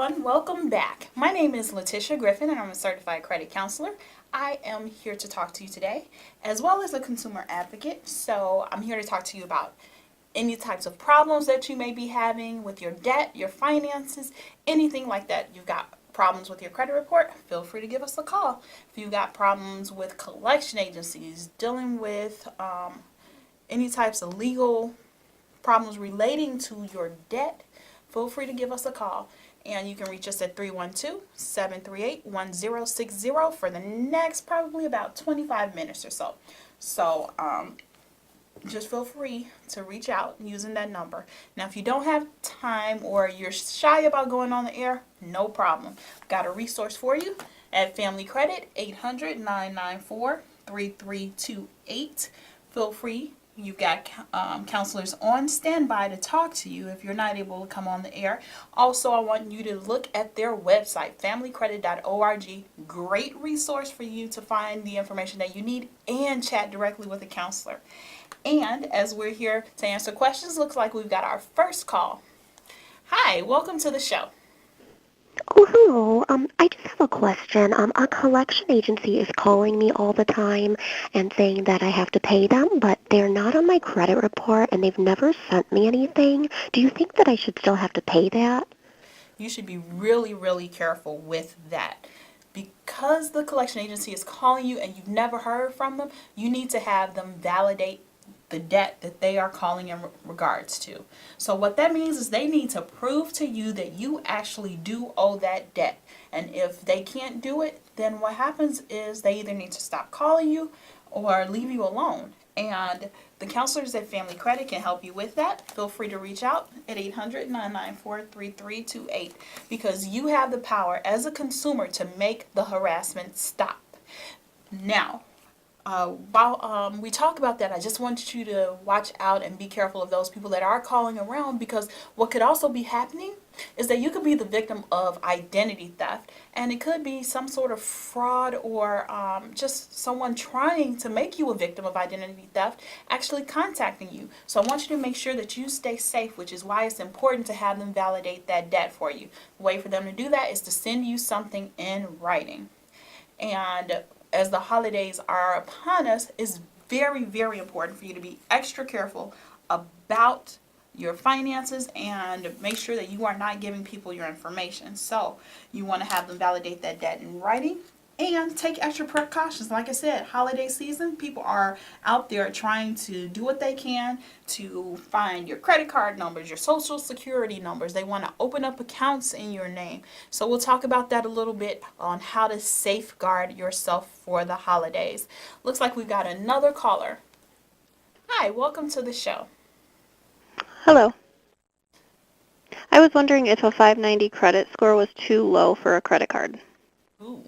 everyone. Welcome back. My name is Letitia Griffin and I'm a certified credit counselor. I am here to talk to you today as well as a consumer advocate. So I'm here to talk to you about any types of problems that you may be having with your debt, your finances, anything like that. You've got problems with your credit report, feel free to give us a call. If you've got problems with collection agencies, dealing with any types of legal problems relating to your debt, feel free to give us a call. And you can reach us at 312-738-1060 for the next probably about 25 minutes or so. So just feel free to reach out using that number. Now, if you don't have time or you're shy about going on the air, no problem. Got a resource for you at Family Credit, 800-994-3328. Feel free. You've got counselors on standby to talk to you if you're not able to come on the air. Also, I want you to look at their website, familycredit.org. Great resource for you to find the information that you need and chat directly with a counselor. And as we're here to answer questions, looks like we've got our first call. Hi, welcome to the show. Oh, hello. I just have a question. A collection agency is calling me all the time and saying that I have to pay them, but they're not on my credit report and they've never sent me anything. Do you think that I should still have to pay that? You should be really, really careful with that. Because the collection agency is calling you and you've never heard from them, you need to have them validate the debt that they are calling in regards to. So what that means is they need to prove to you that you actually do owe that debt. And if they can't do it, then what happens is they either need to stop calling you or leave you alone. And the counselors at Family Credit can help you with that. Feel free to reach out at 800-994-3328 because you have the power as a consumer to make the harassment stop. Now, while we talk about that, I just want you to watch out and be careful of those people that are calling around, because what could also be happening is that you could be the victim of identity theft, and it could be some sort of fraud or just someone trying to make you a victim of identity theft actually contacting you. So I want you to make sure that you stay safe, which is why it's important to have them validate that debt for you. The way for them to do that is to send you something in writing. And as the holidays are upon us, it's very, very important for you to be extra careful about your finances and make sure that you are not giving people your information. So you want to have them validate that debt in writing and take extra precautions. Like I said, holiday season, people are out there trying to do what they can to find your credit card numbers, your social security numbers. They want to open up accounts in your name. So we'll talk about that a little bit on how to safeguard yourself for the holidays. Looks like we've got another caller. Hi, welcome to the show. Hello. I was wondering if a 590 credit score was too low for a credit card. Ooh.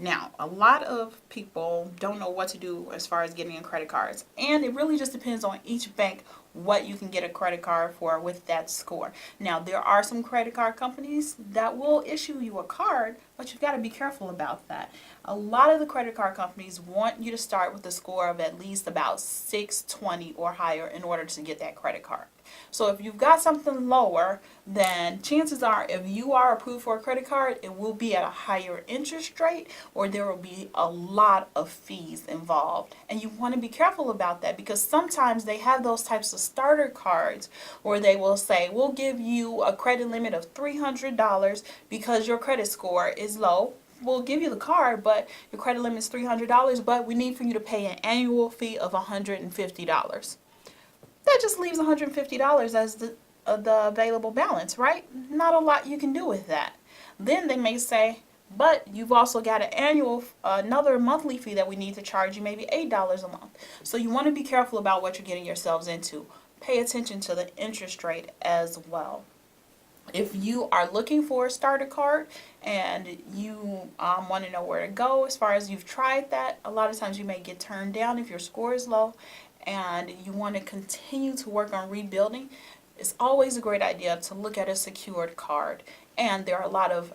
Now, a lot of people don't know what to do as far as getting in credit cards, and it really just depends on each bank what you can get a credit card for with that score. Now, there are some credit card companies that will issue you a card, but you've got to be careful about that. A lot of the credit card companies want you to start with a score of at least about 620 or higher in order to get that credit card. So if you've got something lower, then chances are if you are approved for a credit card, it will be at a higher interest rate or there will be a lot of fees involved. And you want to be careful about that because sometimes they have those types of starter cards where they will say, we'll give you a credit limit of $300 because your credit score is low. We'll give you the card, but your credit limit is $300, but we need for you to pay an annual fee of $150. That just leaves $150 as the available balance, right? Not a lot you can do with that. Then they may say, but you've also got an another monthly fee that we need to charge you, maybe $8 a month. So you want to be careful about what you're getting yourselves into. Pay attention to the interest rate as well. If you are looking for a starter card and you want to know where to go as far as you've tried that, a lot of times you may get turned down if your score is low and you want to continue to work on rebuilding. It's always a great idea to look at a secured card, and there are a lot of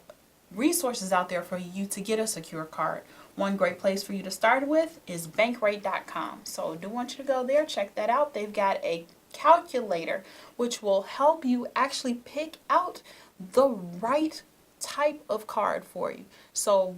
resources out there for you to get a secure card. One great place for you to start with is bankrate.com. So I do want you to go there, check that out. They've got a calculator which will help you actually pick out the right type of card for you. So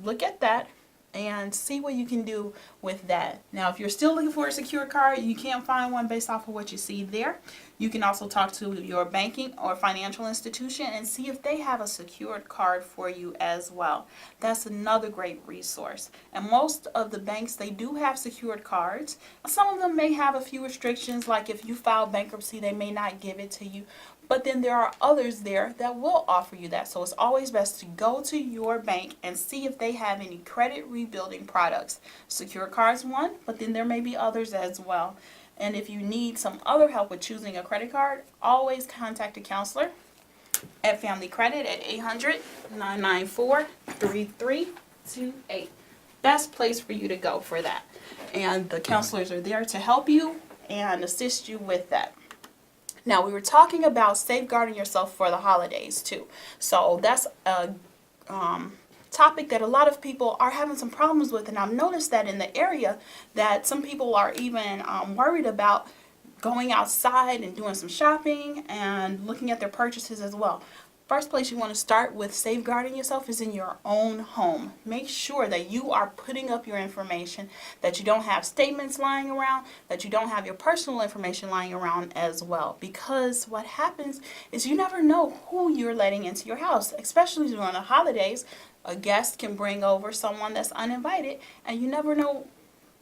look at that and see what you can do with that. Now, if you're still looking for a secure card, you can't find one based off of what you see there. You can also talk to your banking or financial institution and see if they have a secured card for you as well. That's another great resource. And most of the banks, they do have secured cards. Some of them may have a few restrictions, like if you file bankruptcy, they may not give it to you. But then there are others there that will offer you that. So it's always best to go to your bank and see if they have any credit rebuilding products. Secure Cards one, but then there may be others as well. And if you need some other help with choosing a credit card, always contact a counselor at Family Credit at 800-994-3328. Best place for you to go for that. And the counselors are there to help you and assist you with that. Now, we were talking about safeguarding yourself for the holidays too. So that's a topic that a lot of people are having some problems with, and I've noticed that in the area that some people are even worried about going outside and doing some shopping and looking at their purchases as well. First place you want to start with safeguarding yourself is in your own home. Make sure that you are putting up your information, that you don't have statements lying around, that you don't have your personal information lying around as well. Because what happens is you never know who you're letting into your house, especially during the holidays. A guest can bring over someone that's uninvited, and you never know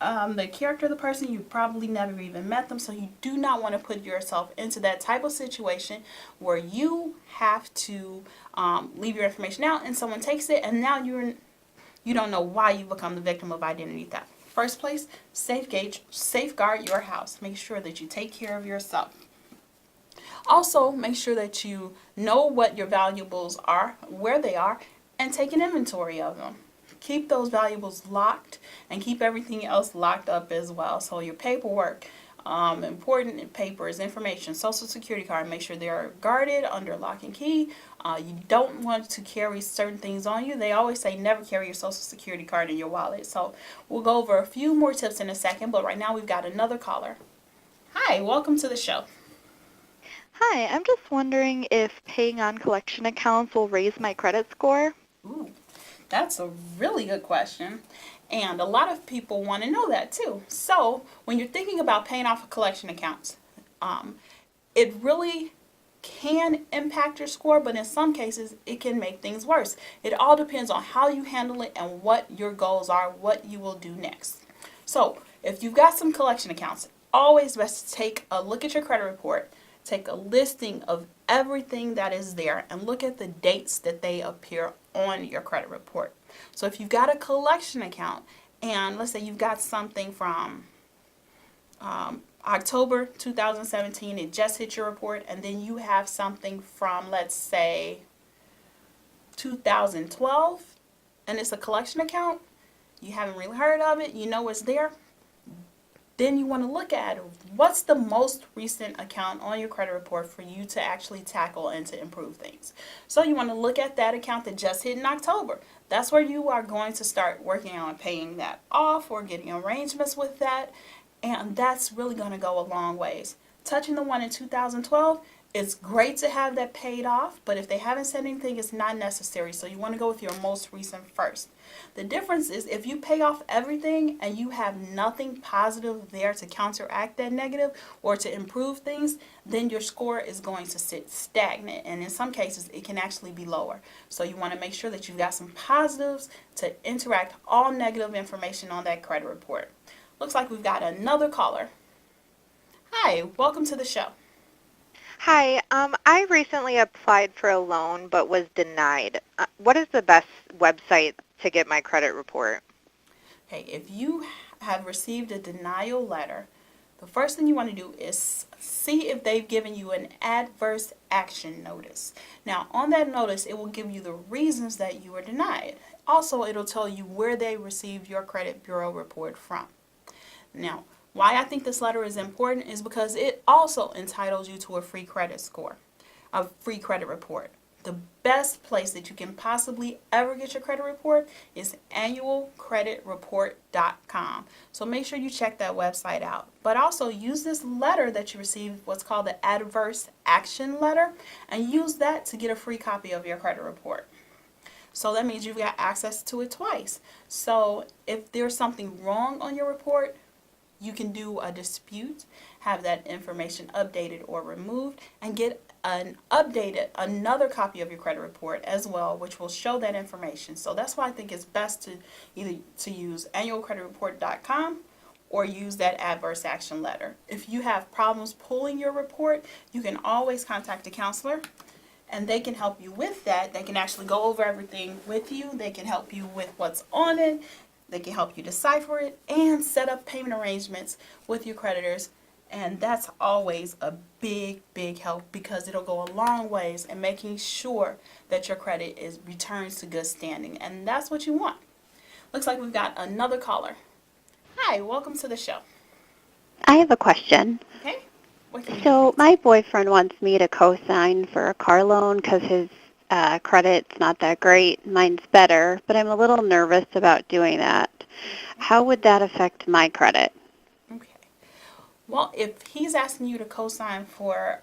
the character of the person. You probably never even met them, so you do not want to put yourself into that type of situation where you have to leave your information out and someone takes it, and now you don't know why you become the victim of identity theft. First place, safeguard your house. Make sure that you take care of yourself. Also, make sure that you know what your valuables are, where they are, and take an inventory of them. Keep those valuables locked and keep everything else locked up as well. So your paperwork, important papers, information, social security card, make sure they are guarded under lock and key. You don't want to carry certain things on you. They always say never carry your social security card in your wallet. So we'll go over a few more tips in a second, but right now we've got another caller. Hi, welcome to the show. Hi, I'm just wondering if paying on collection accounts will raise my credit score. Ooh, that's a really good question. And a lot of people want to know that too. So when you're thinking about paying off a collection accounts, it really can impact your score, but in some cases it can make things worse. It all depends on how you handle it and what your goals are, what you will do next. So if you've got some collection accounts, always best to take a look at your credit report, take a listing of everything that is there, and look at the dates that they appear on your credit report. So if you've got a collection account, and let's say you've got something from October 2017, it just hit your report, and then you have something from, let's say, 2012, and it's a collection account, you haven't really heard of it, you know it's there, then you want to look at what's the most recent account on your credit report for you to actually tackle and to improve things. So you want to look at that account that just hit in October. That's where you are going to start working on paying that off or getting arrangements with that. And that's really going to go a long ways. Touching the one in 2012, it's great to have that paid off, but if they haven't said anything, it's not necessary. So you want to go with your most recent first. The difference is if you pay off everything and you have nothing positive there to counteract that negative or to improve things, then your score is going to sit stagnant. And in some cases, it can actually be lower. So you want to make sure that you've got some positives to interact all negative information on that credit report. Looks like we've got another caller. Hi, welcome to the show. Hi, I recently applied for a loan but was denied. What is the best website to get my credit report? Okay, if you have received a denial letter, the first thing you want to do is see if they've given you an adverse action notice. Now, on that notice, it will give you the reasons that you were denied. Also, it'll tell you where they received your credit bureau report from. Now, why I think this letter is important is because it also entitles you to a free credit score, a free credit report. The best place that you can possibly ever get your credit report is annualcreditreport.com. So make sure you check that website out. But also use this letter that you received, what's called the adverse action letter, and use that to get a free copy of your credit report. So that means you've got access to it twice. So if there's something wrong on your report, you can do a dispute, have that information updated or removed, and get another copy of your credit report as well, which will show that information. So that's why I think it's best to either to use annualcreditreport.com or use that adverse action letter. If you have problems pulling your report, you can always contact a counselor and they can help you with that. They can actually go over everything with you. They can help you with what's on it. They can help you decipher it and set up payment arrangements with your creditors. And that's always a big, big help because it'll go a long ways in making sure that your credit is returns to good standing. And that's what you want. Looks like we've got another caller. Hi, welcome to the show. I have a question. Okay. What can we do? So my boyfriend wants me to co-sign for a car loan because his credit's not that great. Mine's better, but I'm a little nervous about doing that. How would that affect my credit? Okay. Well, if he's asking you to co-sign for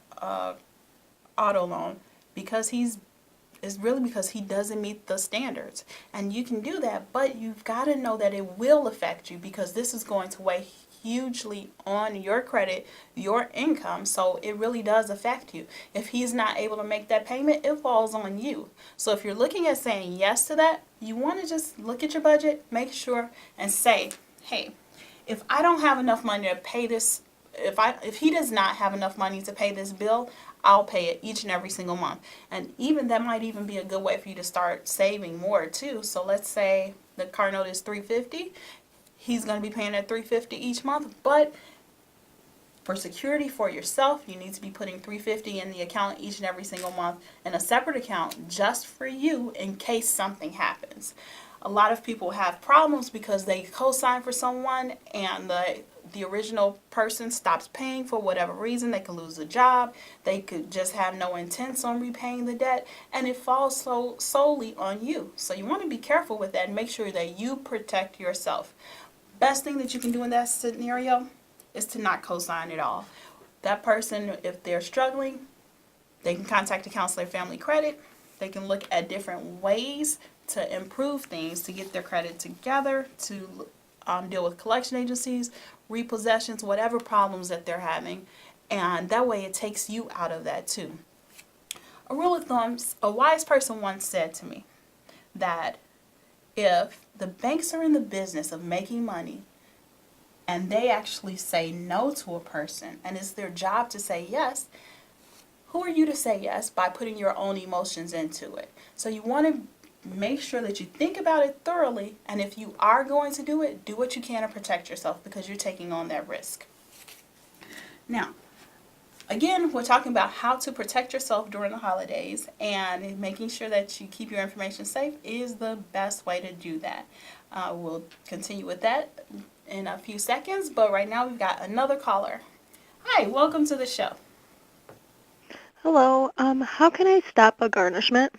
auto loan because it's really because he doesn't meet the standards. And you can do that, but you've got to know that it will affect you because this is going to weigh hugely on your credit, your income, so it really does affect you. If he's not able to make that payment, it falls on you. So if you're looking at saying yes to that, you want to just look at your budget, make sure, and say, hey, if I don't have enough money to pay this, if he does not have enough money to pay this bill, I'll pay it each and every single month. And even that might even be a good way for you to start saving more too. So let's say the car note is $350. He's going to be paying at $350 each month, but for security for yourself, you need to be putting $350 in the account each and every single month in a separate account just for you in case something happens. A lot of people have problems because they co-sign for someone and the original person stops paying for whatever reason. They could lose a job. They could just have no intents on repaying the debt, and it falls solely on you. So you want to be careful with that and make sure that you protect yourself. Best thing that you can do in that scenario is to not co-sign at all. That person, if they're struggling, they can contact a counselor, family credit. They can look at different ways to improve things, to get their credit together, to deal with collection agencies, repossessions, whatever problems that they're having. And that way it takes you out of that too. A rule of thumb, a wise person once said to me that if the banks are in the business of making money and they actually say no to a person and it's their job to say yes, who are you to say yes by putting your own emotions into it? So you want to make sure that you think about it thoroughly, and if you are going to do it, do what you can to protect yourself because you're taking on that risk. Now, again, we're talking about how to protect yourself during the holidays, and making sure that you keep your information safe is the best way to do that. We'll continue with that in a few seconds, but right now we've got another caller. Hi, welcome to the show. Hello. How can I stop a garnishment?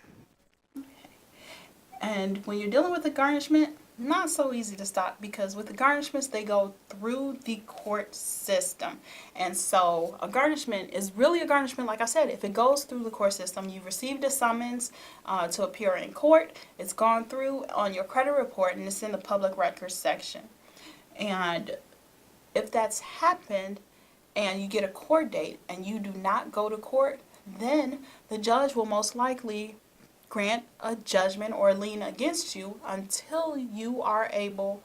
And when you're dealing with a garnishment, not so easy to stop because with the garnishments, they go through the court system. And so a garnishment is really a garnishment, like I said, if it goes through the court system, you've received a summons to appear in court, it's gone through on your credit report, and it's in the public records section. And if that's happened and you get a court date and you do not go to court, then the judge will most likely grant a judgment or a lien against you until you are able,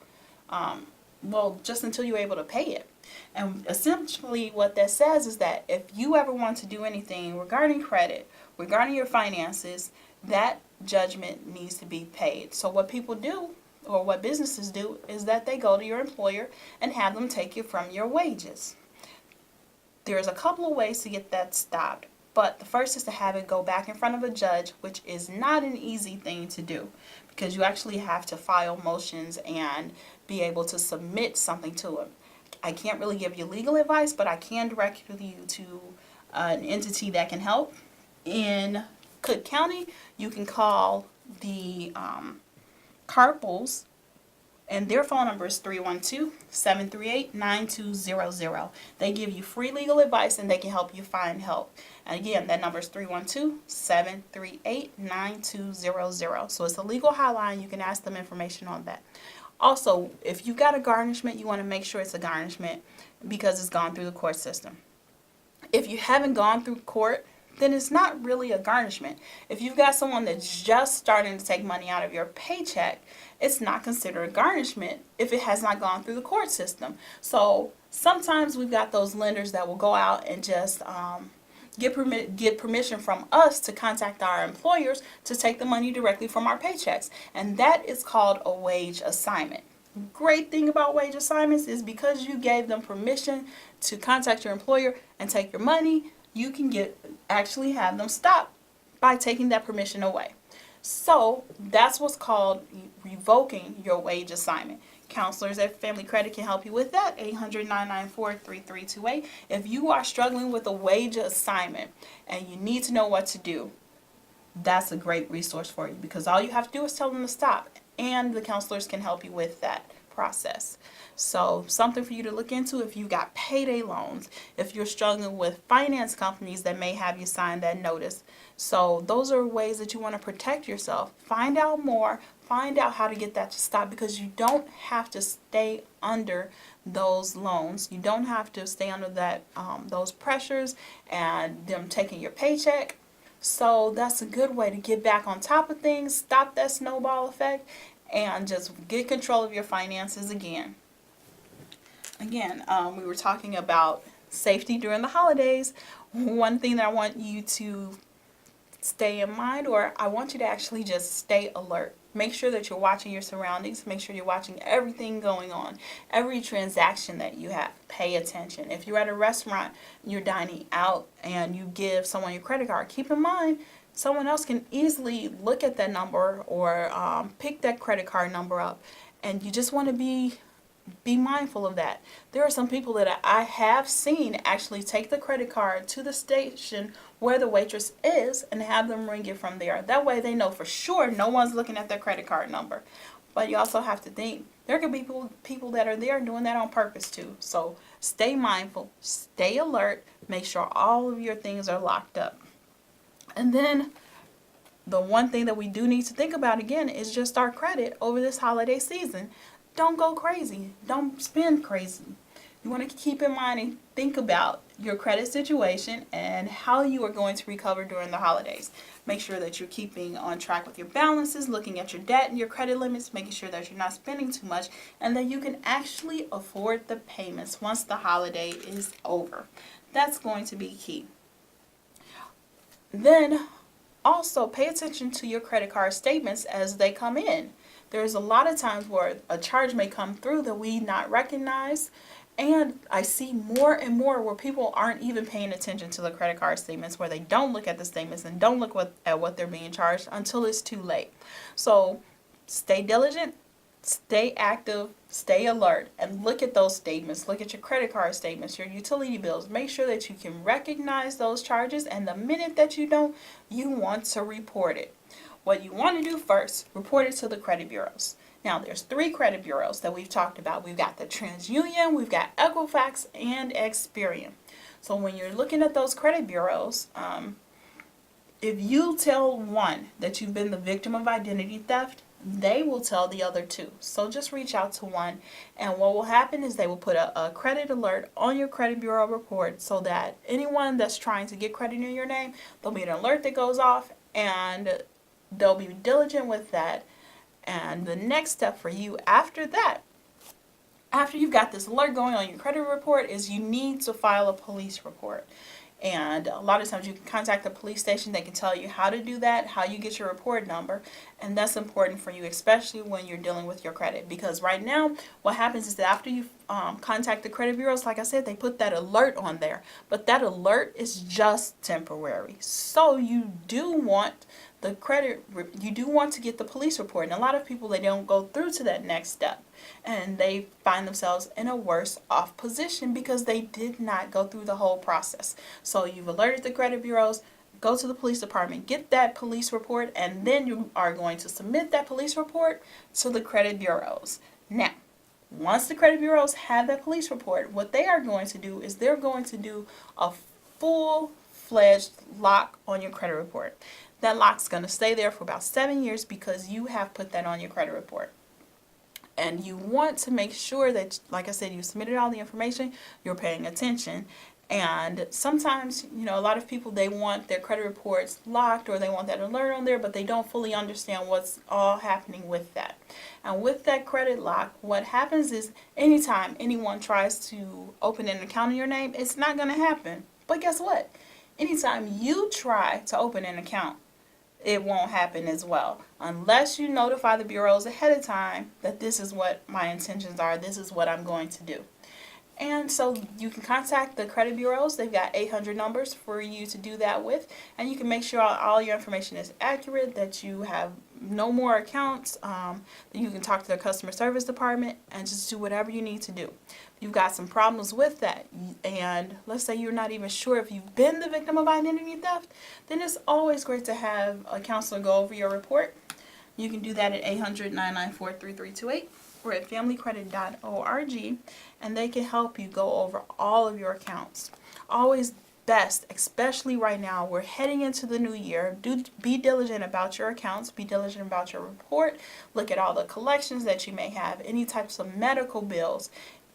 just until you're able to pay it. And essentially what that says is that if you ever want to do anything regarding credit, regarding your finances, that judgment needs to be paid. So what people do, or what businesses do, is that they go to your employer and have them take it from your wages. There's a couple of ways to get that stopped. But the first is to have it go back in front of a judge, which is not an easy thing to do because you actually have to file motions and be able to submit something to him. I can't really give you legal advice, but I can direct you to an entity that can help. In Cook County, you can call the Carpels And their phone number is 312-738-9200. They give you free legal advice and they can help you find help. And again, that number is 312-738-9200. So it's a legal hotline. You can ask them information on that. Also, if you got a garnishment, you want to make sure it's a garnishment because it's gone through the court system. If you haven't gone through court, then it's not really a garnishment. If you've got someone that's just starting to take money out of your paycheck, it's not considered a garnishment if it has not gone through the court system. So sometimes we've got those lenders that will go out and just get permission from us to contact our employers to take the money directly from our paychecks. And that is called a wage assignment. Great thing about wage assignments is because you gave them permission to contact your employer and take your money, you can actually have them stop by taking that permission away. So that's what's called revoking your wage assignment. Counselors at Family Credit can help you with that, 800-994-3328. If you are struggling with a wage assignment and you need to know what to do, that's a great resource for you because all you have to do is tell them to stop, and the counselors can help you with that process. So something for you to look into if you got payday loans, if you're struggling with finance companies that may have you sign that notice. So those are ways that you want to protect yourself. Find out more, find out how to get that to stop, because you don't have to stay under those loans. You don't have to stay under that those pressures and them taking your paycheck. So that's a good way to get back on top of things, stop that snowball effect, and just get control of your finances again. Again, we were talking about safety during the holidays. One thing that I want you to stay in mind, or I want you to actually just stay alert. Make sure that you're watching your surroundings. Make sure you're watching everything going on. Every transaction that you have, pay attention. If you're at a restaurant, you're dining out, and you give someone your credit card, keep in mind someone else can easily look at that number or pick that credit card number up. And you just want to be mindful of that. There are some people that I have seen actually take the credit card to the station where the waitress is and have them ring it from there. That way they know for sure no one's looking at their credit card number. But you also have to think there could be people that are there doing that on purpose too. So stay mindful, stay alert, make sure all of your things are locked up. And then the one thing that we do need to think about again is just our credit over this holiday season. Don't go crazy. Don't spend crazy. You want to keep in mind and think about your credit situation and how you are going to recover during the holidays. Make sure that you're keeping on track with your balances, looking at your debt and your credit limits, making sure that you're not spending too much, and that you can actually afford the payments once the holiday is over. That's going to be key. Then also pay attention to your credit card statements as they come in. There's a lot of times where a charge may come through that we not recognize, and I see more and more where people aren't even paying attention to the credit card statements, where they don't look at the statements and don't look at what they're being charged until it's too late. So stay diligent, stay active, stay alert, and look at those statements. Look at your credit card statements, your utility bills. Make sure that you can recognize those charges, and the minute that you don't, you want to report it. What you want to do first, report it to the credit bureaus. Now, there's 3 credit bureaus that we've talked about. We've got the TransUnion, we've got Equifax, and Experian. So when you're looking at those credit bureaus, if you tell one that you've been the victim of identity theft, they will tell the other 2. So just reach out to one, and what will happen is they will put a credit alert on your credit bureau report, so that anyone that's trying to get credit in your name, there'll be an alert that goes off, and they'll be diligent with that. And the next step for you after that, after you've got this alert going on your credit report, is you need to file a police report. And a lot of times you can contact the police station. They can tell you how to do that, how you get your report number. And that's important for you, especially when you're dealing with your credit. Because right now, what happens is that after you contact the credit bureaus, like I said, they put that alert on there. But that alert is just temporary. So you do want you do want to get the police report. And a lot of people, they don't go through to that next step. And they find themselves in a worse off position because they did not go through the whole process. So you've alerted the credit bureaus, go to the police department, get that police report, and then you are going to submit that police report to the credit bureaus. Now, once the credit bureaus have that police report, what they are going to do is they're going to do a full-fledged lock on your credit report. That lock's going to stay there for about 7 years because you have put that on your credit report. And you want to make sure that, like I said, you submitted all the information, you're paying attention. And sometimes, a lot of people, they want their credit reports locked or they want that alert on there, but they don't fully understand what's all happening with that. And with that credit lock, what happens is anytime anyone tries to open an account in your name, it's not going to happen. But guess what? Anytime you try to open an account, it won't happen as well, unless you notify the bureaus ahead of time that this is what my intentions are, this is what I'm going to do. And so you can contact the credit bureaus. They've got 800 numbers for you to do that with. And you can make sure all your information is accurate, that you have no more accounts. You can talk to the customer service department and just do whatever you need to do. If you've got some problems with that, and let's say you're not even sure if you've been the victim of identity theft, then it's always great to have a counselor go over your report. You can do that at 800-994-3328 or at familycredit.org, and they can help you go over all of your accounts. Always best, especially right now, we're heading into the new year. Be diligent about your accounts, be diligent about your report, look at all the collections that you may have, any types of medical bills,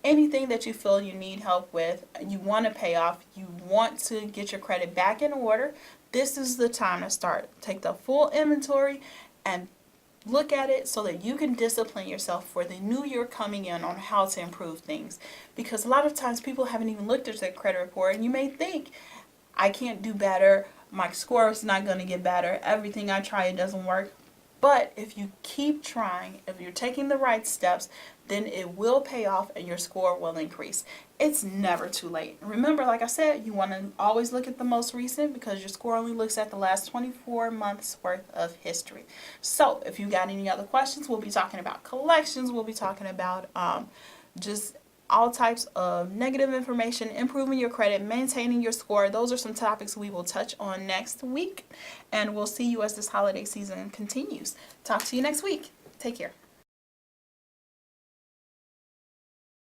anything that you feel you need help with, you want to pay off, you want to get your credit back in order. This is the time to start. Take the full inventory and look at it so that you can discipline yourself for the new year coming in on how to improve things. Because a lot of times people haven't even looked at their credit report, and you may think, I can't do better, my score is not going to get better, everything I try, it doesn't work. But if you keep trying, if you're taking the right steps, then it will pay off and your score will increase. It's never too late. Remember, like I said, you want to always look at the most recent because your score only looks at the last 24 months worth of history. So if you got any other questions, we'll be talking about collections. We'll be talking about just all types of negative information, improving your credit, maintaining your score. Those are some topics we will touch on next week. And we'll see you as this holiday season continues. Talk to you next week. Take care.